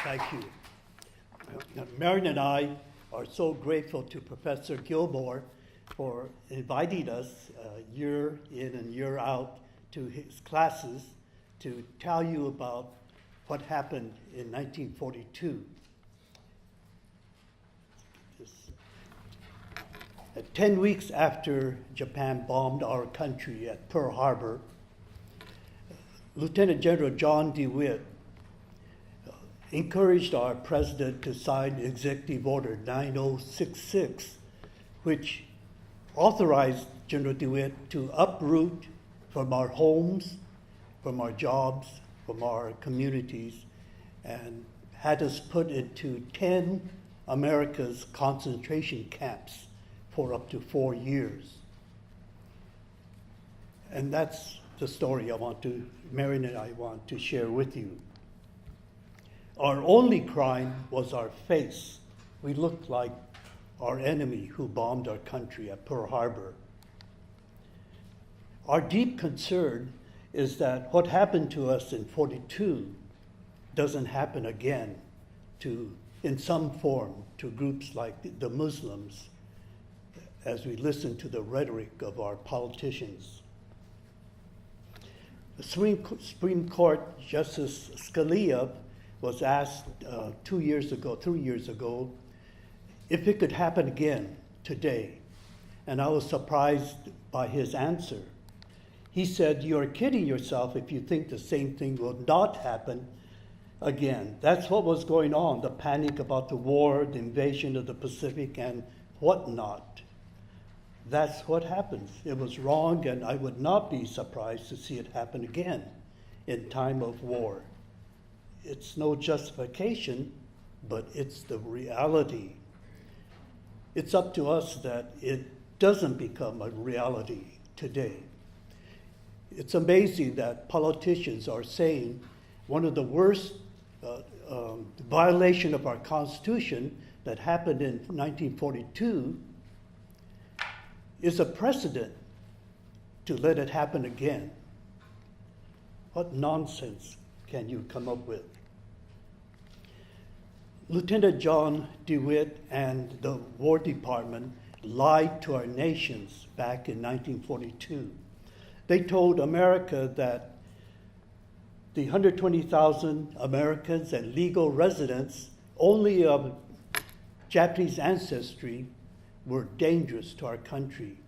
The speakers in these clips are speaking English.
Thank you. Marion and I are so grateful to Professor Gilmore for inviting us year in and year out to his classes to tell you about what happened in 1942. 10 weeks after Japan bombed our country at Pearl Harbor, Lieutenant General John DeWitt encouraged our president to sign Executive Order 9066, which authorized General DeWitt to uproot from our homes, from our jobs, from our communities, and had us put into 10 America's concentration camps for up to 4 years. And that's the story Marion and I want to share with you. Our only crime was our face. We looked like our enemy who bombed our country at Pearl Harbor. Our deep concern is that what happened to us in 42 doesn't happen again in some form to groups like the Muslims as we listen to the rhetoric of our politicians. The Supreme Court Justice Scalia was asked 3 years ago, if it could happen again today. And I was surprised by his answer. He said, "You're kidding yourself if you think the same thing will not happen again." That's what was going on, the panic about the war, the invasion of the Pacific, and whatnot. That's what happens. It was wrong, and I would not be surprised to see it happen again in time of war. It's no justification, but it's the reality. It's up to us that it doesn't become a reality today. It's amazing that politicians are saying one of the worst violation of our Constitution that happened in 1942 is a precedent to let it happen again. What nonsense can you come up with? Lieutenant John DeWitt and the War Department lied to our nations back in 1942. They told America that the 120,000 Americans and legal residents only of Japanese ancestry were dangerous to our country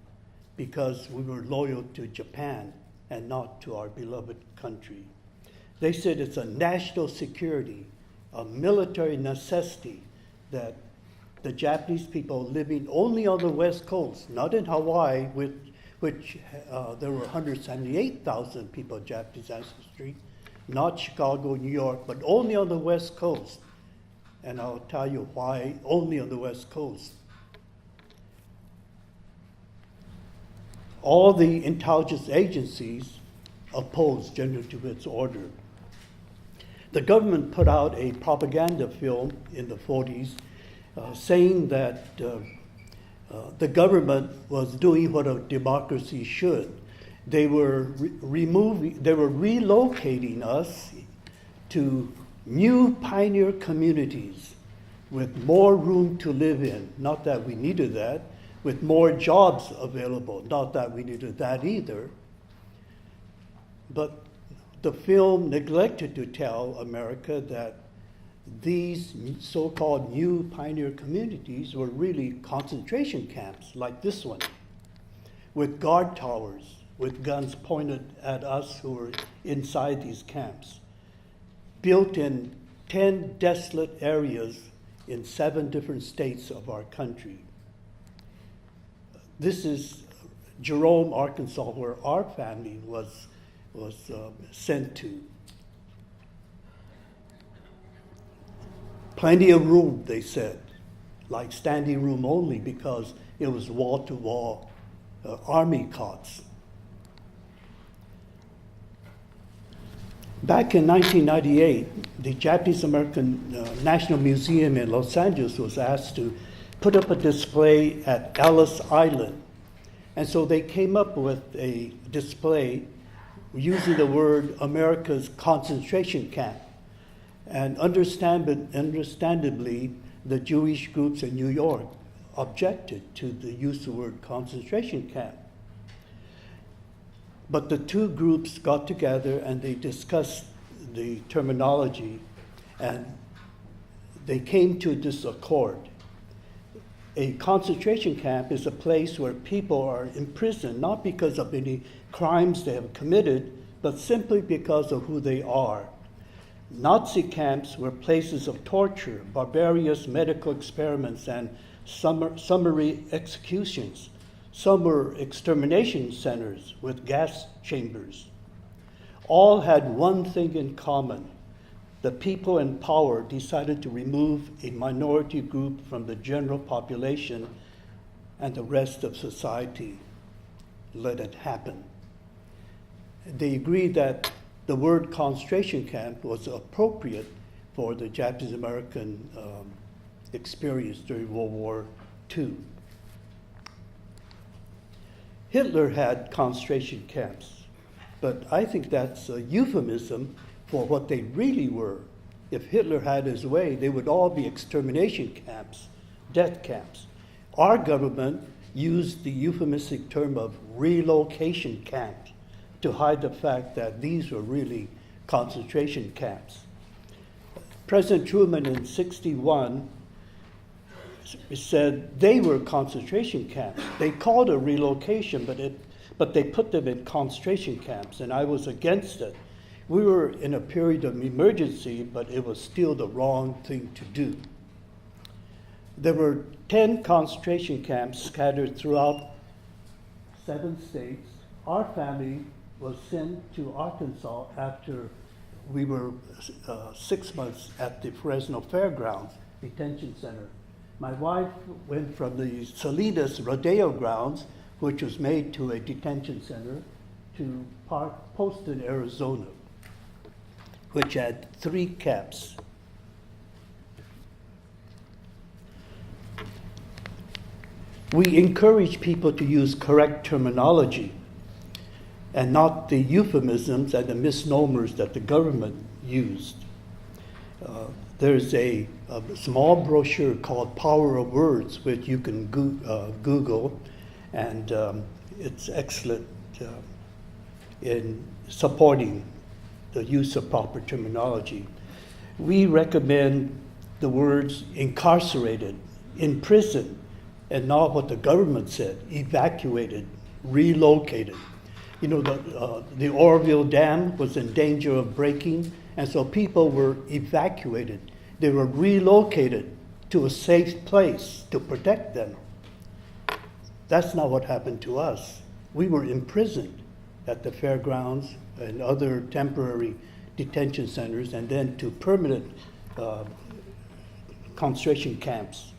because we were loyal to Japan and not to our beloved country. They said it's a national security, a military necessity that the Japanese people living only on the West Coast, not in Hawaii, which there were 178,000 people of Japanese ancestry, not Chicago, New York, but only on the West Coast. And I'll tell you why only on the West Coast. All the intelligence agencies opposed General DeWitt's order. The government put out a propaganda film in the 40s saying that the government was doing what a democracy should. They were relocating us to new pioneer communities with more room to live in. Not that we needed that. With more jobs available. Not that we needed that either. But the film neglected to tell America that these so-called new pioneer communities were really concentration camps like this one, with guard towers, with guns pointed at us who were inside these camps, built in 10 desolate areas in 7 different states of our country. This is Jerome, Arkansas, where our family was sent to. Plenty of room, they said, like standing room only because it was wall-to-wall army cots. Back in 1998, the Japanese American National Museum in Los Angeles was asked to put up a display at Ellis Island. And so they came up with a display using the word America's concentration camp. And understandably, the Jewish groups in New York objected to the use of the word concentration camp. But the two groups got together and they discussed the terminology, and they came to this accord. A concentration camp is a place where people are imprisoned, not because of any crimes they have committed, but simply because of who they are. Nazi camps were places of torture, barbarous medical experiments, and summary executions. Some were extermination centers with gas chambers. All had one thing in common. The people in power decided to remove a minority group from the general population, and the rest of society let it happen. They agreed that the word concentration camp was appropriate for the Japanese American experience during World War II. Hitler had concentration camps, but I think that's a euphemism for what they really were. If Hitler had his way, they would all be extermination camps, death camps. Our government used the euphemistic term of relocation camps to hide the fact that these were really concentration camps. President Truman in '61 said they were concentration camps. They called it relocation, but they put them in concentration camps, and I was against it. We were in a period of emergency, but it was still the wrong thing to do. There were 10 concentration camps scattered throughout 7 states. Our family was sent to Arkansas after we were 6 months at the Fresno Fairgrounds Detention Center. My wife went from the Salinas Rodeo Grounds, which was made to a detention center, to Park Poston, Arizona, which had 3 camps. We encourage people to use correct terminology and not the euphemisms and the misnomers that the government used. There's a small brochure called Power of Words, which you can Google, and it's excellent in supporting the use of proper terminology. We recommend the words incarcerated, imprisoned, and not what the government said, evacuated, relocated. You know, the Oroville Dam was in danger of breaking, and so people were evacuated. They were relocated to a safe place to protect them. That's not what happened to us. We were imprisoned at the fairgrounds and other temporary detention centers, and then to permanent concentration camps.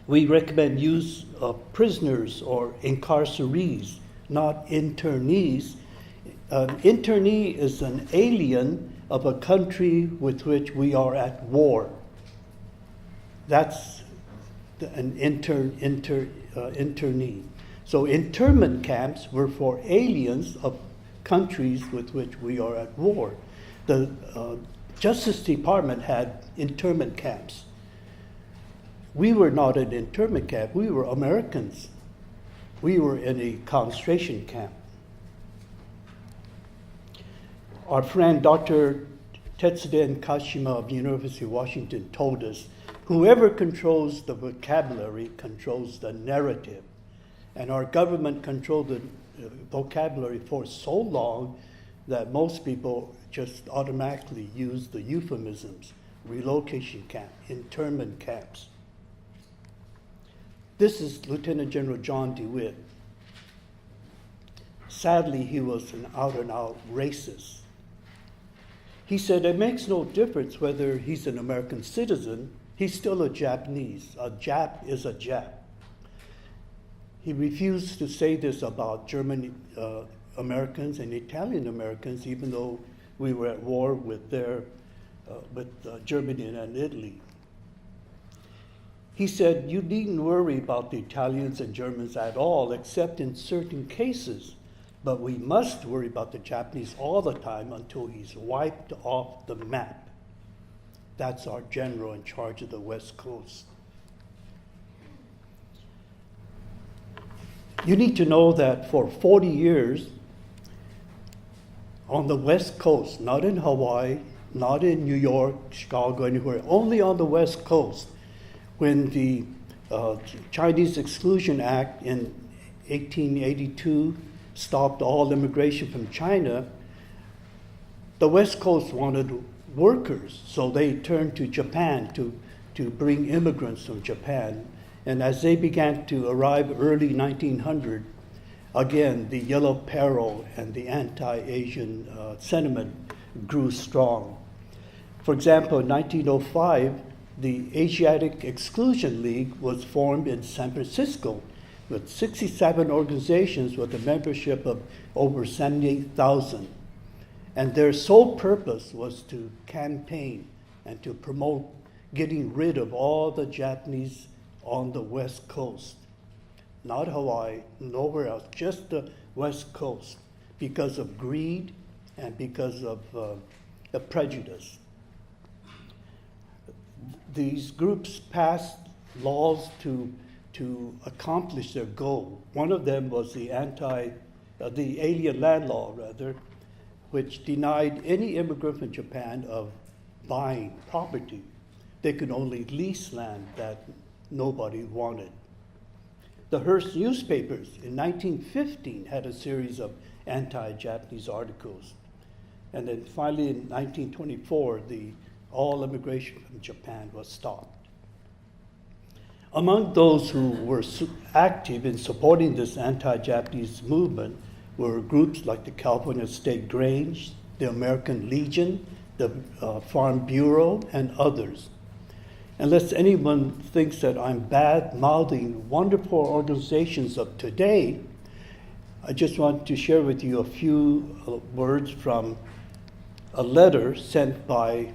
We recommend use of prisoners or incarcerees, not internees. Internee is an alien of a country with which we are at war. That's an internee. So internment camps were for aliens of countries with which we are at war. The Justice Department had internment camps. We were not an internment camp. We were Americans. We were in a concentration camp. Our friend Dr. Tetsuden Kashima of the University of Washington told us, whoever controls the vocabulary controls the narrative. And our government controlled the vocabulary for so long that most people just automatically use the euphemisms, relocation camp, internment camps. This is Lieutenant General John DeWitt. Sadly, he was an out-and-out racist. He said it makes no difference whether he's an American citizen, he's still a Japanese. A Jap is a Jap. He refused to say this about German Americans and Italian Americans, even though we were at war with Germany and Italy. He said, you needn't worry about the Italians and Germans at all, except in certain cases. But we must worry about the Japanese all the time until he's wiped off the map. That's our general in charge of the West Coast. You need to know that for 40 years, on the West Coast, not in Hawaii, not in New York, Chicago, anywhere, only on the West Coast, when the Chinese Exclusion Act in 1882 stopped all immigration from China, the West Coast wanted workers, so they turned to Japan to bring immigrants from Japan. And as they began to arrive early 1900, again, the yellow peril and the anti-Asian sentiment grew strong. For example, in 1905, the Asiatic Exclusion League was formed in San Francisco with 67 organizations with a membership of over 78,000. And their sole purpose was to campaign and to promote getting rid of all the Japanese on the West Coast. Not Hawaii, nowhere else, just the West Coast, because of greed and because of prejudice. These groups passed laws to accomplish their goal. One of them was the alien land law, which denied any immigrant from Japan of buying property. They could only lease land that nobody wanted. The Hearst newspapers in 1915 had a series of anti-Japanese articles. And then finally in 1924, all immigration from Japan was stopped. Among those who were active in supporting this anti-Japanese movement were groups like the California State Grange, the American Legion, the Farm Bureau, and others. Unless anyone thinks that I'm bad-mouthing wonderful organizations of today, I just want to share with you a few words from a letter sent by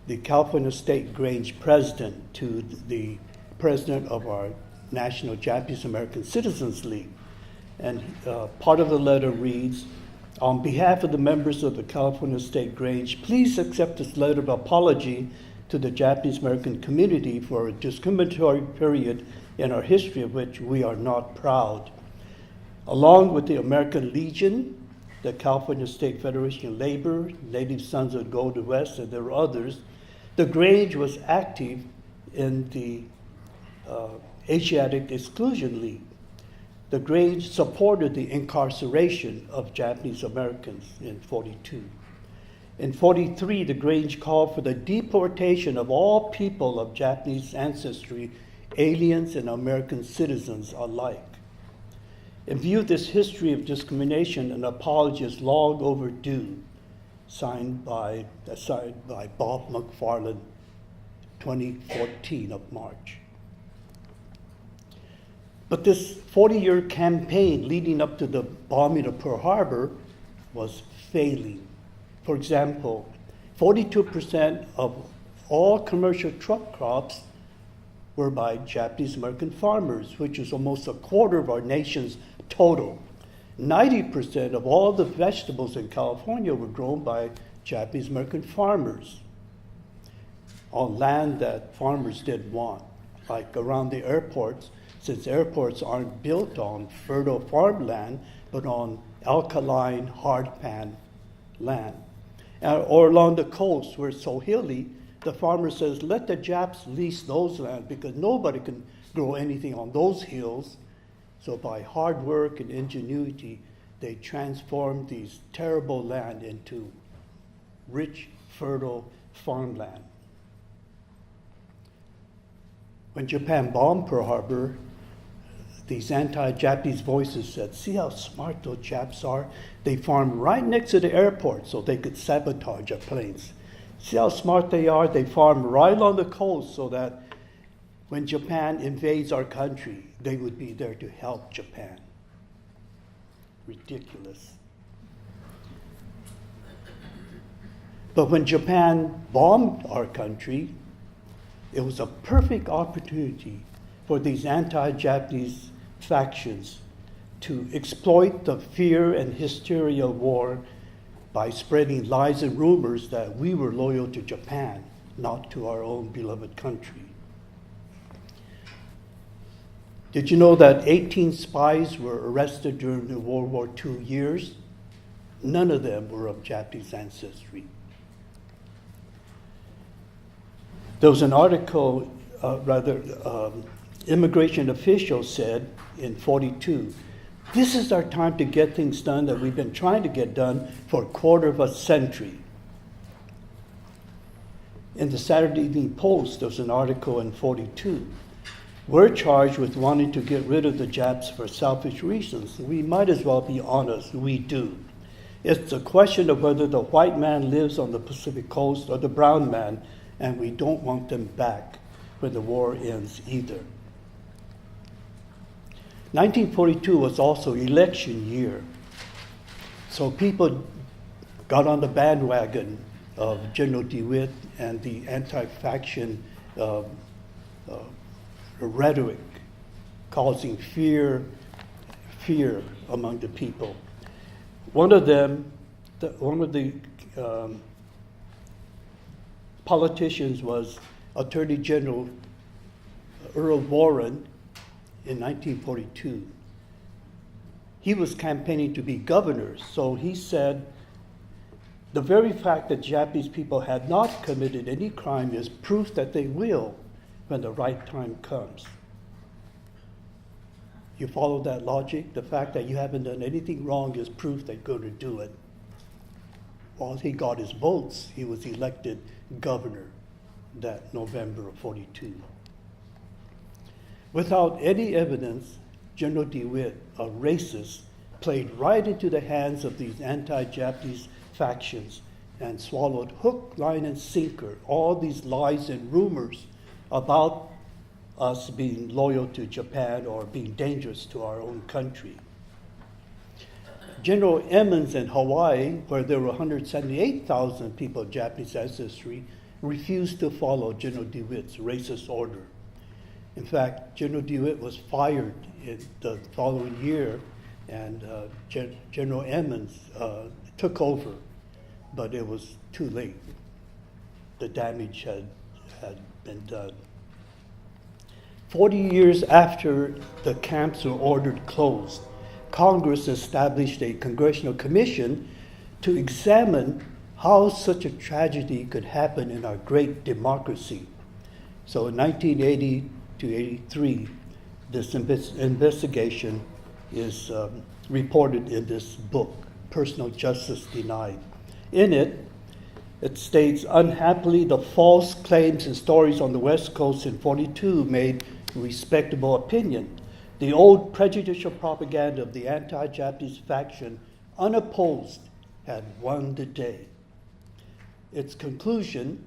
the California State Grange president to the president of our National Japanese American Citizens League. And part of the letter reads, "On behalf of the members of the California State Grange, please accept this letter of apology to the Japanese American community for a discriminatory period in our history of which we are not proud. Along with the American Legion, the California State Federation of Labor, Native Sons of the Golden West, and there were others, the Grange was active in the Asiatic Exclusion League. The Grange supported the incarceration of Japanese Americans in 42. In 43, the Grange called for the deportation of all people of Japanese ancestry, aliens and American citizens alike. In view of this history of discrimination, an apology is long overdue, signed by Bob McFarland, 2014 of March. But this 40-year campaign leading up to the bombing of Pearl Harbor was failing. For example, 42% of all commercial truck crops were by Japanese American farmers, which is almost a quarter of our nation's total. 90% of all the vegetables in California were grown by Japanese American farmers on land that farmers didn't want, like around the airports, since airports aren't built on fertile farmland, but on alkaline, hardpan land. Or along the coast where it's so hilly, the farmer says, let the Japs lease those lands because nobody can grow anything on those hills. So by hard work and ingenuity, they transformed these terrible land into rich, fertile farmland. When Japan bombed Pearl Harbor, these anti-Japanese voices said, see how smart those Japs are? They farm right next to the airport so they could sabotage our planes. See how smart they are? They farm right on the coast so that when Japan invades our country, they would be there to help Japan. Ridiculous. But when Japan bombed our country, it was a perfect opportunity for these anti-Japanese factions to exploit the fear and hysteria of war by spreading lies and rumors that we were loyal to Japan, not to our own beloved country. Did you know that 18 spies were arrested during the World War II years? None of them were of Japanese ancestry. There was an article, immigration officials said in 42, this is our time to get things done that we've been trying to get done for a quarter of a century. In the Saturday Evening Post, there was an article in 42. We're charged with wanting to get rid of the Japs for selfish reasons. We might as well be honest, we do. It's a question of whether the white man lives on the Pacific coast or the brown man, and we don't want them back when the war ends either. 1942 was also election year, so people got on the bandwagon of General DeWitt and the anti-faction rhetoric, causing fear among the people. One of the politicians was Attorney General Earl Warren in 1942. He was campaigning to be governor, so he said, the very fact that Japanese people had not committed any crime is proof that they will when the right time comes. You follow that logic? The fact that you haven't done anything wrong is proof that you're going to do it. Well, he got his votes. He was elected governor that November of 42. Without any evidence, General DeWitt, a racist, played right into the hands of these anti-Japanese factions and swallowed hook, line, and sinker all these lies and rumors about us being loyal to Japan or being dangerous to our own country. General Emmons in Hawaii, where there were 178,000 people of Japanese ancestry, refused to follow General DeWitt's racist order. In fact, General DeWitt was fired in the following year, and General Emmons took over, but it was too late. The damage had been done. 40 years after the camps were ordered closed, Congress established a congressional commission to examine how such a tragedy could happen in our great democracy. So in 1980 to 83, this investigation is reported in this book, Personal Justice Denied. In it, it states, unhappily, the false claims and stories on the West Coast in 42 made respectable opinion. The old prejudicial propaganda of the anti-Japanese faction, unopposed, had won the day. Its conclusion,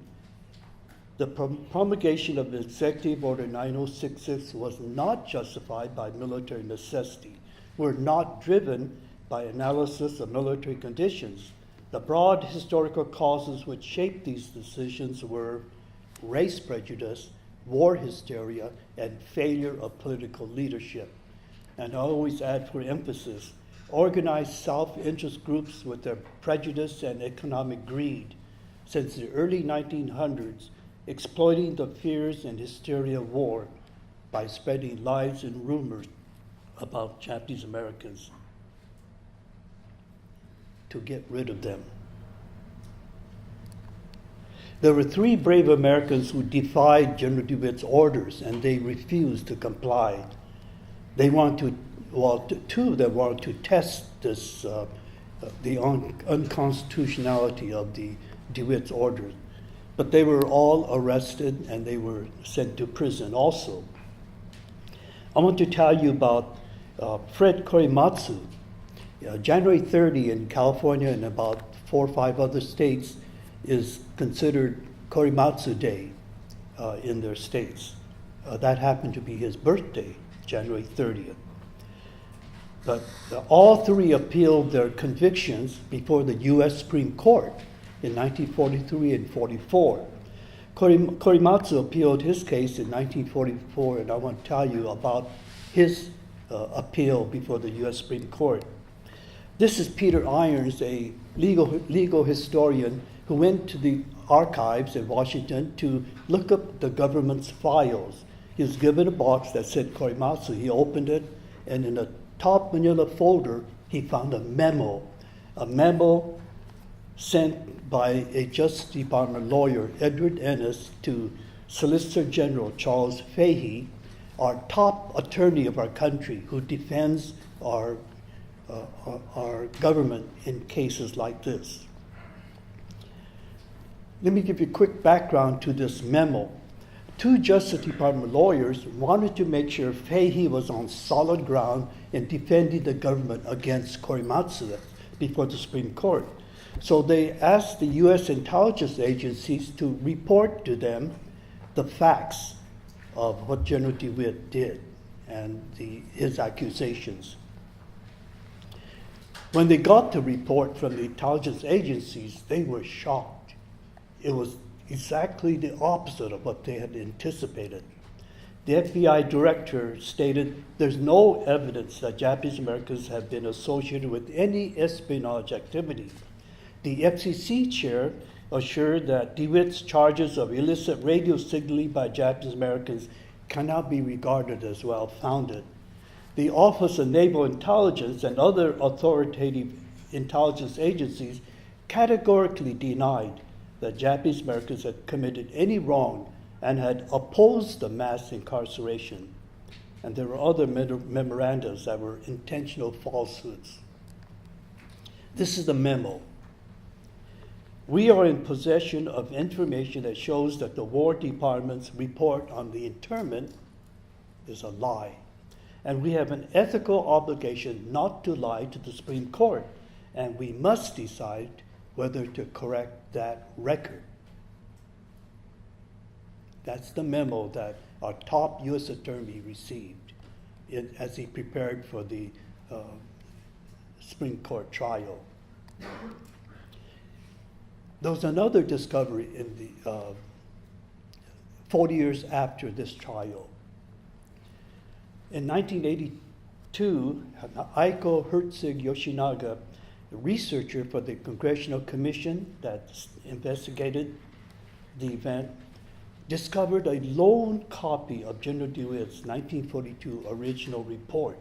the promulgation of Executive Order 9066 was not justified by military necessity, were not driven by analysis of military conditions. The broad historical causes which shaped these decisions were race prejudice, war hysteria, and failure of political leadership. And I always add for emphasis, organized self-interest groups with their prejudice and economic greed since the early 1900s, exploiting the fears and hysteria of war by spreading lies and rumors about Japanese Americans to get rid of them. There were 3 brave Americans who defied General DeWitt's orders, and they refused to comply. They wanted to, 2 of them wanted to test this, the unconstitutionality of the DeWitt's orders, but they were all arrested and they were sent to prison also. I want to tell you about Fred Korematsu. January 30 in California and about 4 or 5 other states is considered Korematsu Day in their states. That happened to be his birthday, January 30th. But all 3 appealed their convictions before the U.S. Supreme Court in 1943 and 44. Korematsu appealed his case in 1944, and I want to tell you about his appeal before the U.S. Supreme Court. This is Peter Irons, a legal historian who went to the archives in Washington to look up the government's files. He was given a box that said Korematsu. He opened it, and in the top manila folder, he found a memo sent by a Justice Department lawyer, Edward Ennis, to Solicitor General Charles Fahey, our top attorney of our country, who defends our government in cases like this. Let me give you a quick background to this memo. Two Justice Department lawyers wanted to make sure Fahey was on solid ground in defending the government against Korematsu before the Supreme Court. So they asked the U.S. intelligence agencies to report to them the facts of what General DeWitt did and his accusations. When they got the report from the intelligence agencies, they were shocked. It was exactly the opposite of what they had anticipated. The FBI director stated there's no evidence that Japanese Americans have been associated with any espionage activity. The FCC chair assured that DeWitt's charges of illicit radio signaling by Japanese Americans cannot be regarded as well-founded. The Office of Naval Intelligence and other authoritative intelligence agencies categorically denied that Japanese Americans had committed any wrong and had opposed the mass incarceration. And there were other memorandums that were intentional falsehoods. This is the memo. We are in possession of information that shows that the War Department's report on the internment is a lie. And we have an ethical obligation not to lie to the Supreme Court. And we must decide whether to correct that record. That's the memo that our top U.S. attorney received as he prepared for the Supreme Court trial. There was another discovery in the 40 years after this trial. In 1982, Aiko Herzig Yoshinaga, a researcher for the Congressional Commission that investigated the event, discovered a lone copy of General DeWitt's 1942 original report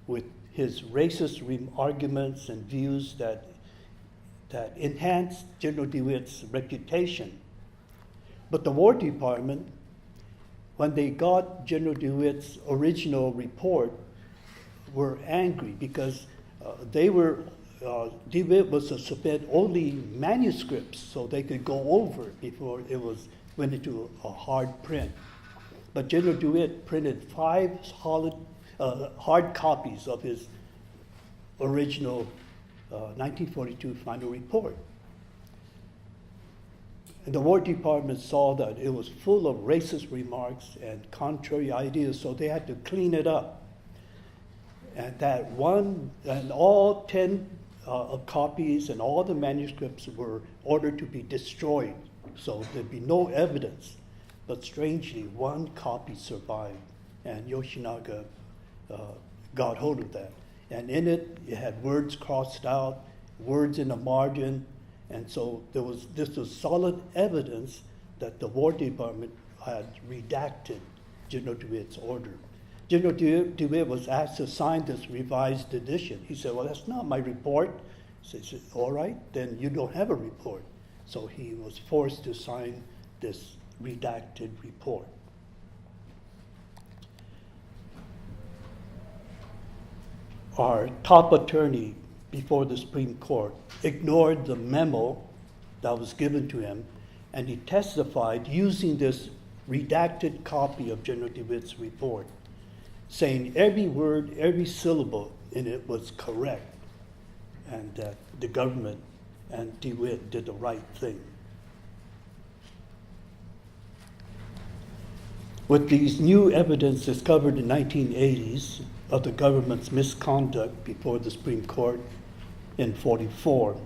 with his racist arguments and views that enhanced General DeWitt's reputation. But the War Department, when they got General DeWitt's original report, were angry because DeWitt was to submit only manuscripts so they could go over it before it went into a hard print. But General DeWitt printed 5 hard copies of his original 1942 final report. And the War Department saw that it was full of racist remarks and contrary ideas, so they had to clean it up. And all 10 copies and all the manuscripts were ordered to be destroyed, so there'd be no evidence. But strangely, 1 copy survived, and Yoshinaga got hold of that. And in it, it had words crossed out, words in the margin, and so this was solid evidence that the War Department had redacted General DeWitt's order. General DeWitt was asked to sign this revised edition. He said, well, that's not my report. So he said, all right, then you don't have a report. So he was forced to sign this redacted report. Our top attorney before the Supreme Court ignored the memo that was given to him, and he testified using this redacted copy of General DeWitt's report, saying every word, every syllable in it was correct, and that the government and DeWitt did the right thing. With these new evidence discovered in the 1980s of the government's misconduct before the Supreme Court in 1944,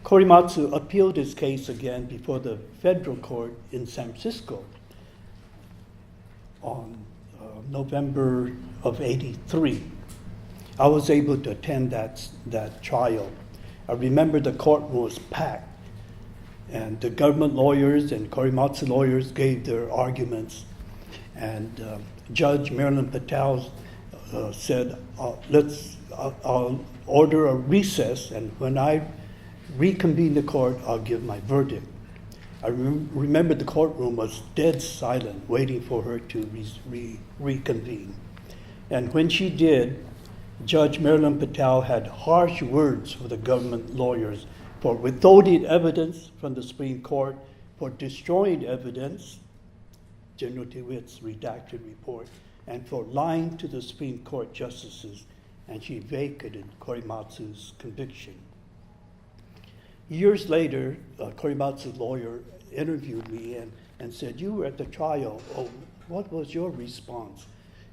Korematsu appealed his case again before the federal court in San Francisco on November of '83. I was able to attend that trial. I remember the courtroom was packed, and the government lawyers and Korematsu lawyers gave their arguments, and Judge Marilyn Patel said, I'll order a recess, and when I reconvene the court, I'll give my verdict. I remember the courtroom was dead silent, waiting for her to reconvene. And when she did, Judge Marilyn Patel had harsh words for the government lawyers for withholding evidence from the Supreme Court, for destroying evidence, General DeWitt's redacted report, and for lying to the Supreme Court justices, and she vacated Korematsu's conviction. Years later, Korematsu's lawyer interviewed me and said, "You were at the trial. Oh, what was your response?"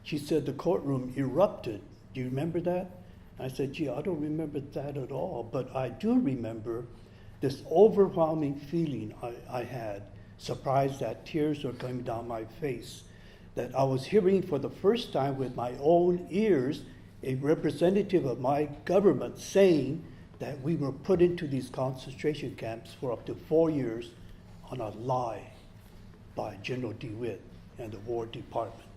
She said, "The courtroom erupted. Do you remember that?" I said, "Gee, I don't remember that at all, but I do remember this overwhelming feeling I had, surprised that tears were coming down my face, that I was hearing for the first time with my own ears a representative of my government saying that we were put into these concentration camps for up to 4 years on a lie by General DeWitt and the War Department."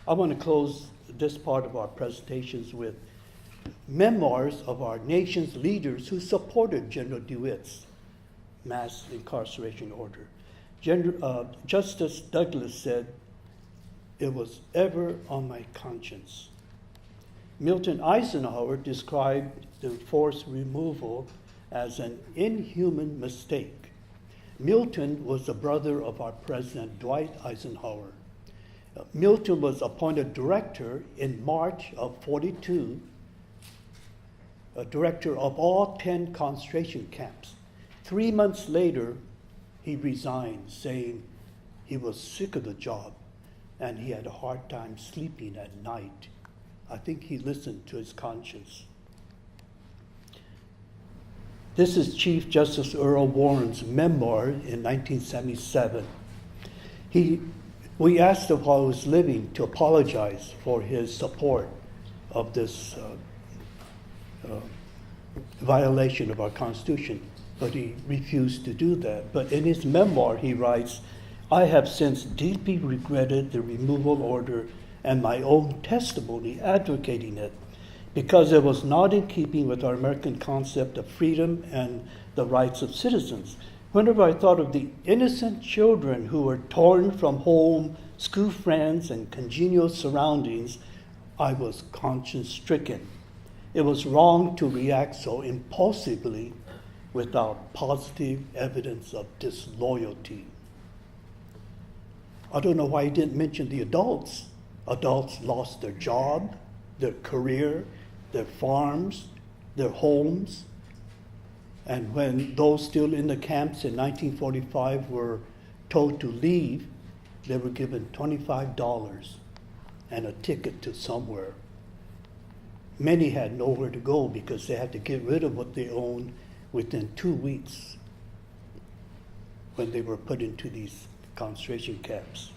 I want to close this part of our presentations with memoirs of our nation's leaders who supported General DeWitt's mass incarceration order. Justice Douglas said, "It was ever on my conscience." Milton Eisenhower described the forced removal as an inhuman mistake. Milton was the brother of our President Dwight Eisenhower. Milton was appointed director in March of '42, a director of all 10 concentration camps. 3 months later, he resigned, saying he was sick of the job and he had a hard time sleeping at night. I think he listened to his conscience. This is Chief Justice Earl Warren's memoir in 1977. We asked him while he was living to apologize for his support of this violation of our Constitution, but he refused to do that. But in his memoir, he writes, "I have since deeply regretted the removal order and my own testimony advocating it, because it was not in keeping with our American concept of freedom and the rights of citizens. Whenever I thought of the innocent children who were torn from home, school friends, and congenial surroundings, I was conscience-stricken. It was wrong to react so impulsively without positive evidence of disloyalty." I don't know why he didn't mention the adults. Adults lost their job, their career, their farms, their homes. And when those still in the camps in 1945 were told to leave, they were given $25 and a ticket to somewhere. Many had nowhere to go because they had to get rid of what they owned within 2 weeks when they were put into these concentration camps.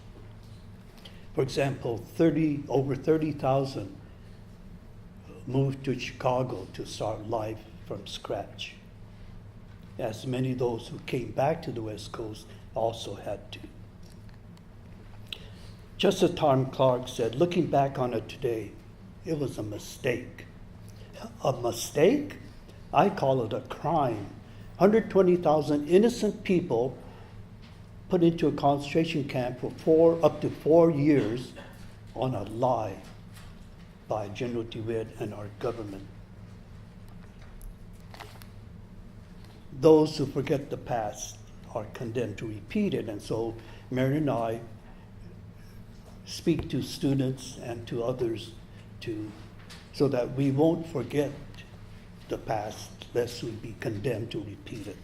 For example, over 30,000 moved to Chicago to start life from scratch. As many of those who came back to the West Coast also had to. Justice Tom Clark said, "Looking back on it today, it was a mistake." A mistake? I call it a crime. 120,000 innocent people put into a concentration camp for up to 4 years on a lie by General DeWitt and our government. Those who forget the past are condemned to repeat it, and so Marion and I speak to students and to others so that we won't forget the past, lest we be condemned to repeat it.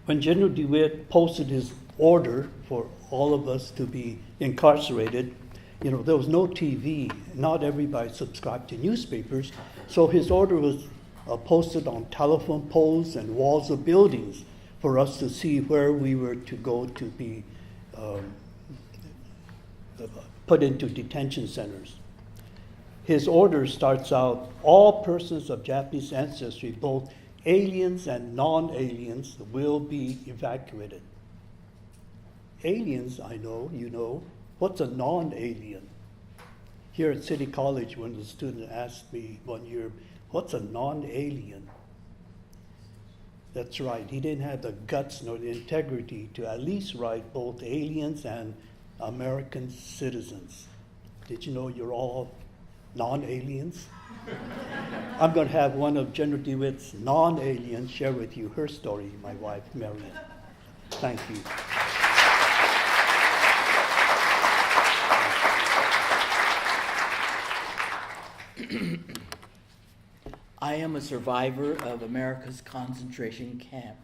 When General DeWitt posted his order for all of us to be incarcerated, there was no TV. Not everybody subscribed to newspapers, so his order was posted on telephone poles and walls of buildings for us to see where we were to go to be put into detention centers. His order starts out, all persons of Japanese ancestry, both aliens and non-aliens, will be evacuated. Aliens, I know, you know. What's a non-alien? Here at City College, when the student asked me one year, what's a non-alien? That's right, he didn't have the guts nor the integrity to at least write both aliens and American citizens. Did you know you're all non-aliens? I'm going to have one of General DeWitt's non-aliens share with you her story, my wife, Marion. Thank you. I am a survivor of America's concentration camp.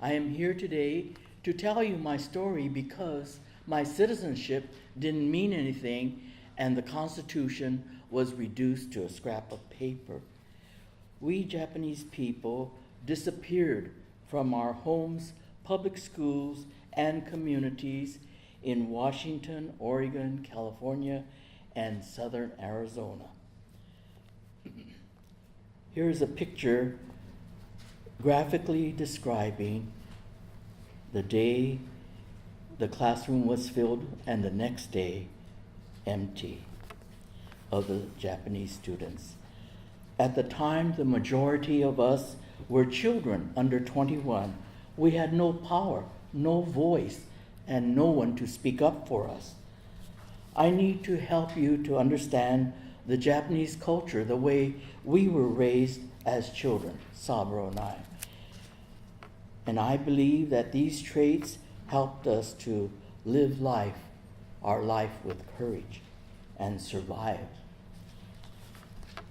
I am here today to tell you my story because my citizenship didn't mean anything and the Constitution was reduced to a scrap of paper. We Japanese people disappeared from our homes, public schools, and communities in Washington, Oregon, California, and southern Arizona. Here's a picture graphically describing the day the classroom was filled and the next day empty of the Japanese students. At the time, the majority of us were children under 21. We had no power, no voice, and no one to speak up for us. I need to help you to understand the Japanese culture the way we were raised as children, Saburo and I. And I believe that these traits helped us to live life, our life with courage and survive.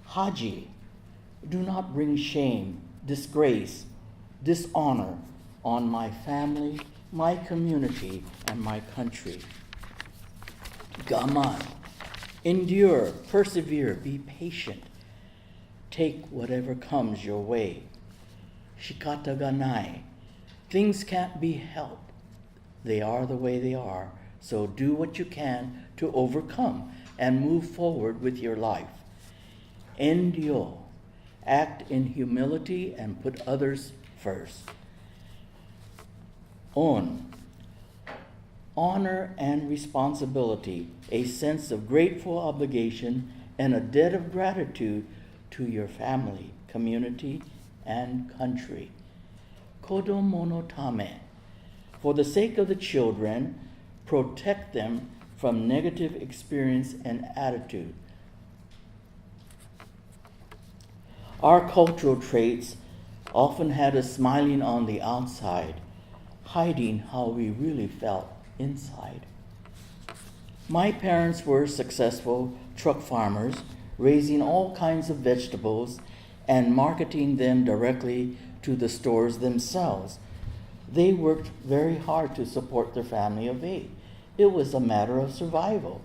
Haji, do not bring shame, disgrace, dishonor on my family, my community, and my country. Gaman, endure, persevere, be patient. Take whatever comes your way. Shikata ga nai, things can't be helped. They are the way they are. So do what you can to overcome and move forward with your life. Endio, act in humility and put others first. On, honor and responsibility, a sense of grateful obligation and a debt of gratitude to your family, community, and country. Kodomo no tame, for the sake of the children, protect them from negative experience and attitude. Our cultural traits often had us smiling on the outside, hiding how we really felt inside. My parents were successful truck farmers, raising all kinds of vegetables and marketing them directly to the stores themselves. They worked very hard to support their family of 8. It was a matter of survival.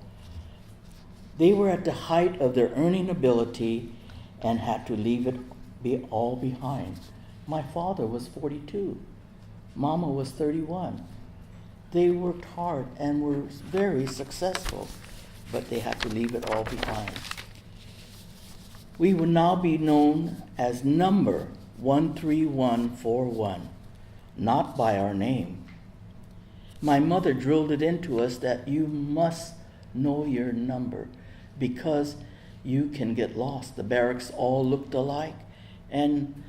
They were at the height of their earning ability and had to leave it all behind. My father was 42. Mama was 31. They worked hard and were very successful, but they had to leave it all behind. We would now be known as number 13141, not by our name. My mother drilled it into us that you must know your number because you can get lost. The barracks all looked alike, and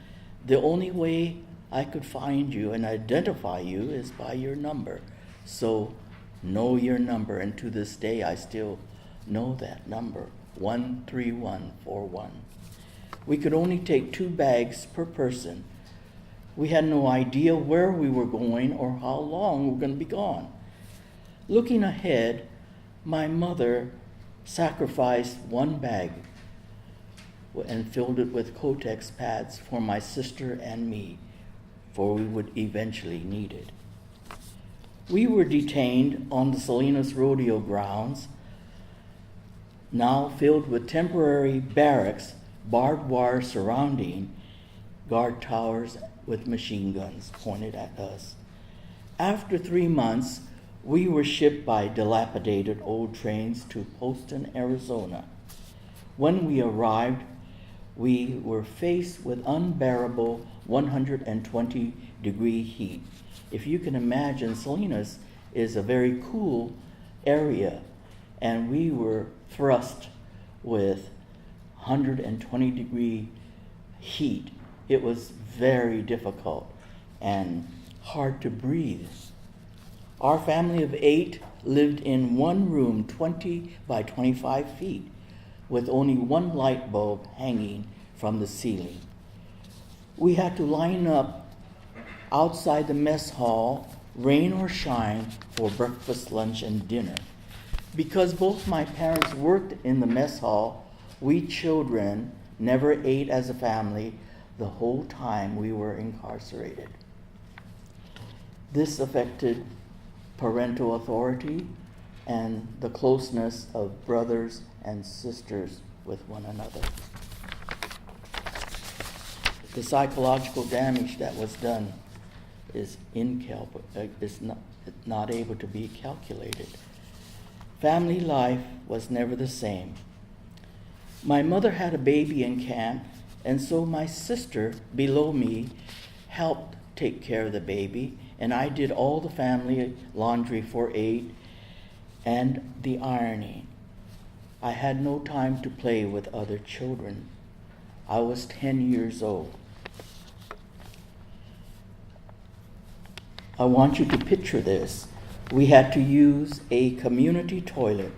the only way I could find you and identify you is by your number. So know your number, and to this day I still know that number, 13141. We could only take 2 bags per person. We had no idea where we were going or how long we were going to be gone. Looking ahead, my mother sacrificed 1 bag and filled it with Kotex pads for my sister and me, for we would eventually need it. We were detained on the Salinas Rodeo grounds, now filled with temporary barracks, barbed wire surrounding, guard towers with machine guns pointed at us. After 3 months, We were shipped by dilapidated old trains to Poston, Arizona. When we arrived, we were faced with unbearable 120-degree heat. If you can imagine, Salinas is a very cool area, and we were thrust with 120-degree heat. It was very difficult and hard to breathe. Our family of 8 lived in one room 20 by 25 feet with only one light bulb hanging from the ceiling. We had to line up outside the mess hall, rain or shine, for breakfast, lunch, and dinner. Because both my parents worked in the mess hall, we children never ate as a family the whole time we were incarcerated. This affected parental authority and the closeness of brothers and sisters with one another. The psychological damage that was done is not able to be calculated. Family life was never the same. My mother had a baby in camp, and so my sister below me helped take care of the baby, and I did all the family laundry for 8 and the ironing. I had no time to play with other children. I was 10 years old. I want you to picture this. We had to use a community toilet,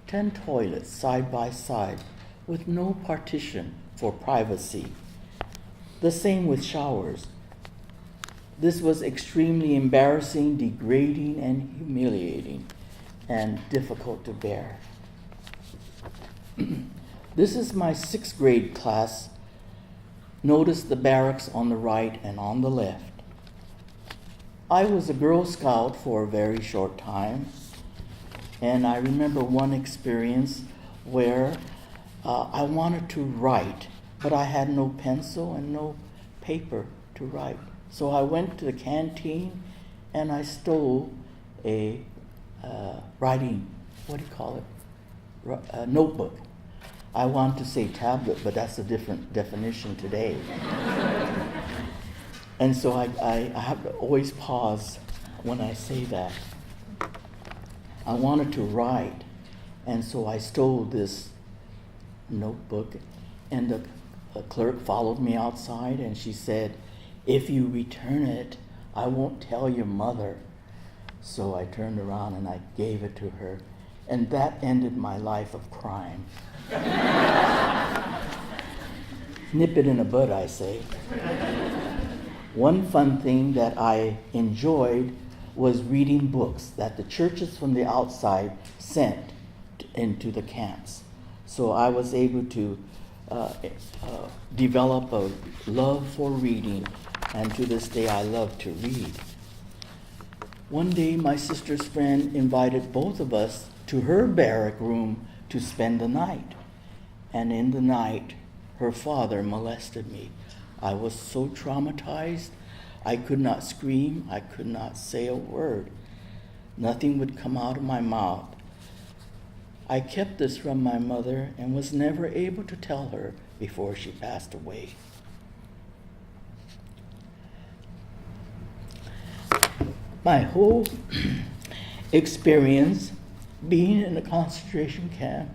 10 toilets side by side, with no partition for privacy. The same with showers. This was extremely embarrassing, degrading, and humiliating, and difficult to bear. This is my 6th grade class. Notice the barracks on the right and on the left. I was a Girl Scout for a very short time, and I remember one experience where I wanted to write, but I had no pencil and no paper to write. So I went to the canteen and I stole a writing, a notebook. I want to say tablet, but that's a different definition today. And so I have to always pause when I say that. I wanted to write, and so I stole this notebook, and the clerk followed me outside, and she said, "If you return it, I won't tell your mother." So I turned around and I gave it to her, and that ended my life of crime. Nip it in the bud, I say. One fun thing that I enjoyed was reading books that the churches from the outside sent into the camps. So I was able to develop a love for reading, and to this day I love to read. One day my sister's friend invited both of us to her barrack room to spend the night. And in the night, her father molested me. I was so traumatized, I could not scream, I could not say a word. Nothing would come out of my mouth. I kept this from my mother and was never able to tell her before she passed away. My whole experience being in a concentration camp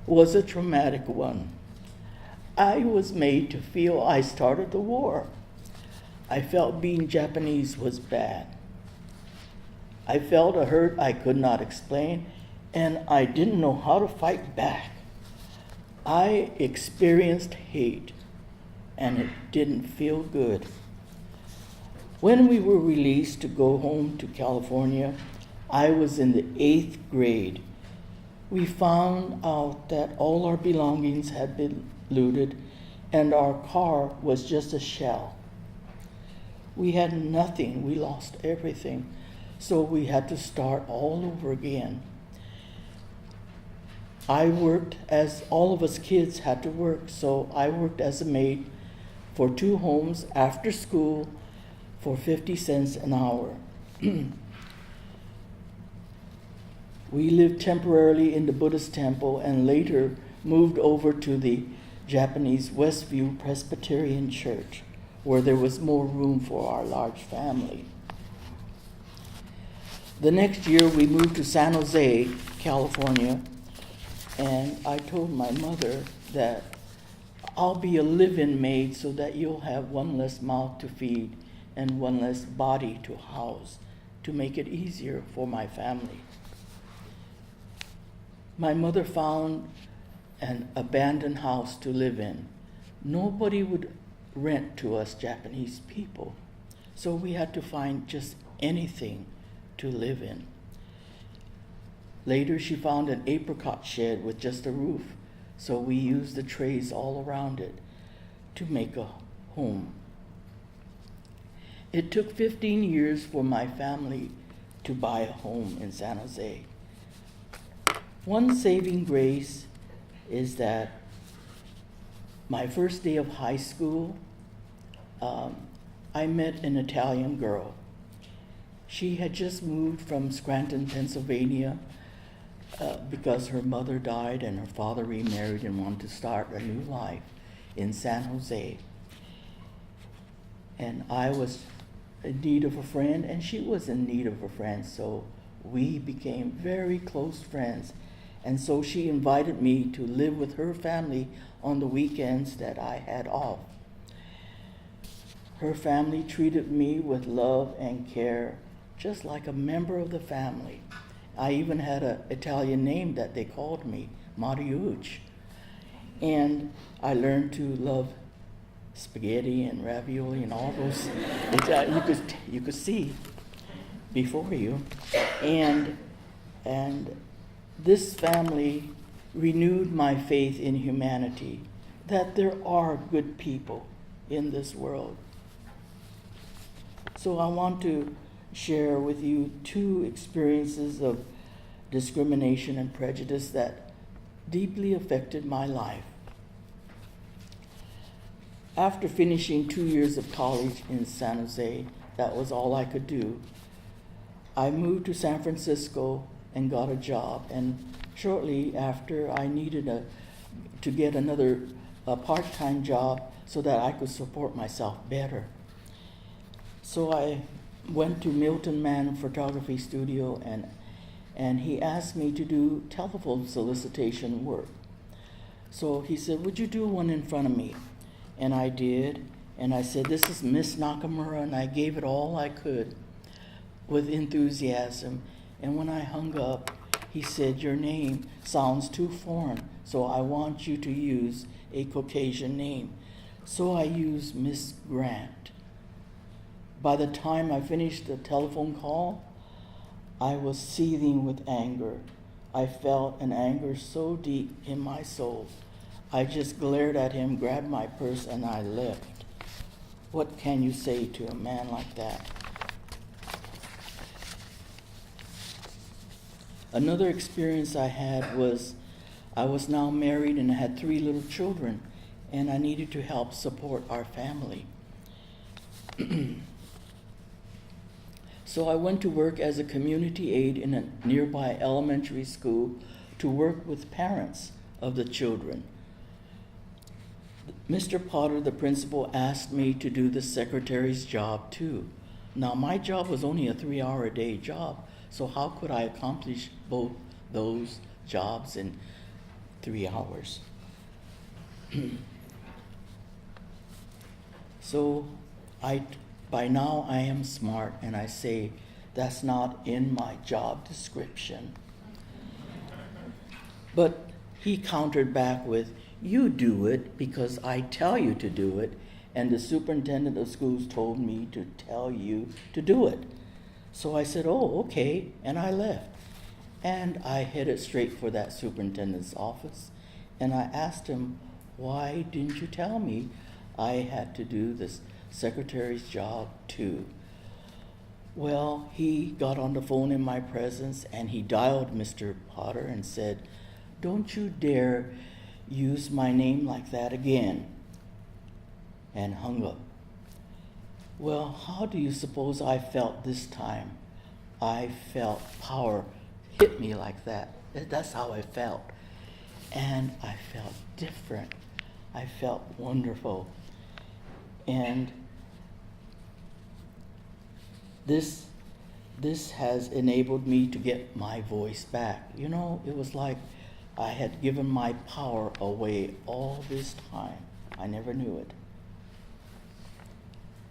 was a traumatic one. I was made to feel I started the war. I felt being Japanese was bad. I felt a hurt I could not explain, and I didn't know how to fight back. I experienced hate, and it didn't feel good. When we were released to go home to California, I was in the 8th grade. We found out that all our belongings had been looted, and our car was just a shell. We had nothing. We lost everything. So we had to start all over again. I worked, as all of us kids had to work, so I worked as a maid for 2 homes after school for 50 cents an hour. We lived temporarily in the Buddhist temple and later moved over to the Japanese Westview Presbyterian Church, where there was more room for our large family. The next year we moved to San Jose, California, and I told my mother that I'll be a live-in maid so that you'll have one less mouth to feed and one less body to house to make it easier for my family. My mother found an abandoned house to live in. Nobody would rent to us Japanese people, so we had to find just anything to live in. Later, she found an apricot shed with just a roof, so we used the trays all around it to make a home. It took 15 years for my family to buy a home in San Jose. One saving grace is that my first day of high school, I met an Italian girl. She had just moved from Scranton, Pennsylvania, because her mother died and her father remarried and wanted to start a new life in San Jose. And I was in need of a friend, and she was in need of a friend, so we became very close friends. And so she invited me to live with her family on the weekends that I had off. Her family treated me with love and care, just like a member of the family. I even had an Italian name that they called me, Mariucci. And I learned to love spaghetti and ravioli and all those you could see before you. And this family renewed my faith in humanity, that there are good people in this world. So I want to share with you 2 experiences of discrimination and prejudice that deeply affected my life. After finishing 2 years of college in San Jose, that was all I could do. I moved to San Francisco and got a job, and shortly after I needed to get another part-time job so that I could support myself better. So I went to Milton Mann Photography Studio, and he asked me to do telephone solicitation work. So he said, "Would you do one in front of me?" And I did, and I said, "This is Miss Nakamura," and I gave it all I could with enthusiasm. And when I hung up, he said, "Your name sounds too foreign, so I want you to use a Caucasian name." So I used Miss Grant. By the time I finished the telephone call, I was seething with anger. I felt an anger so deep in my soul. I just glared at him, grabbed my purse, and I left. What can you say to a man like that? Another experience I had was I was now married and I had 3 little children, and I needed to help support our family. So I went to work as a community aide in a nearby elementary school to work with parents of the children. Mr. Potter, the principal, asked me to do the secretary's job too. Now, my job was only a 3-hour-a-day job, so how could I accomplish both those jobs in 3 hours? So by now I am smart, and I say, that's not in my job description. But he countered back with, "You do it because I tell you to do it, and the superintendent of schools told me to tell you to do it." So I said, "Oh, okay," and I left. And I headed straight for that superintendent's office, and I asked him, "Why didn't you tell me I had to do this secretary's job too?" Well, he got on the phone in my presence, and he dialed Mr. Potter and said, "Don't you dare use my name like that again," and hung up. Well, how do you suppose I felt this time? I felt power hit me like that. That's how I felt. And I felt different. I felt wonderful. And this has enabled me to get my voice back. You know, it was like I had given my power away all this time. I never knew it.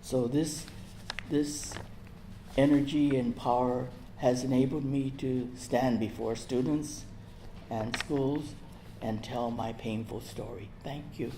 So this energy and power has enabled me to stand before students and schools and tell my painful story. Thank you.